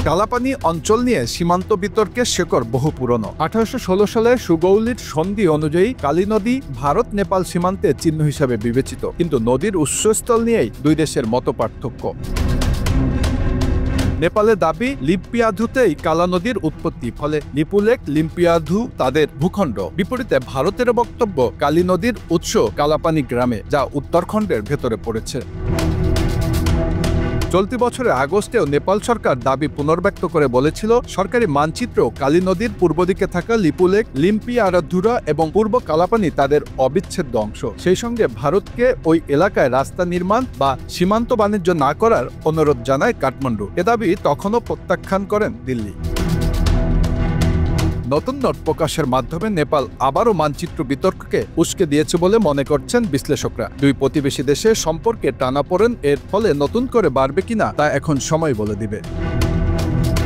কালাপানি অঞ্চল নিয়ে সীমান্ত বিতর্কের শেকড় বহু পুরনো। 1816 সালে সুগৌলির সন্ধি অনুযায়ী কালী নদী ভারত নেপাল সীমান্তের চিহ্ন হিসাবে বিবেচিত, কিন্তু নদীর উৎসস্থল নিয়েই দুই দেশের মতপার্থক্য। নেপালের দাবি লিম্পিয়াধুতেই কালা নদীর উৎপত্তি, ফলে লিপুলেক লিম্পিয়াধু তাদের ভূখণ্ড। বিপরীতে ভারতের বক্তব্য কালী নদীর উৎস কালাপানি গ্রামে, যা উত্তরাখণ্ডের ভেতরে পড়েছে। চলতি বছরের আগস্টেও নেপাল সরকার দাবি পুনর্ব্যক্ত করে বলেছিল, সরকারি মানচিত্র কালী নদীর পূর্ব দিকে থাকা লিপুলেক লিম্পিয়ারাধুরা এবং পূর্ব কালাপানি তাদের অবিচ্ছেদ্য অংশ। সেই সঙ্গে ভারতকে ওই এলাকায় রাস্তা নির্মাণ বা সীমান্ত বাণিজ্য না করার অনুরোধ জানায় কাঠমান্ডু। এ দাবি তখনও প্রত্যাখ্যান করেন দিল্লি। নতুন নোট প্রকাশের মাধ্যমে নেপাল আবারও মানচিত্র বিতর্ককে উস্কে দিয়েছে বলে মনে করছেন বিশ্লেষকরা। দুই প্রতিবেশী দেশের সম্পর্কে টানাপোড়েন এর ফলে নতুন করে বাড়বে কিনা তা এখন সময় বলে দিবে।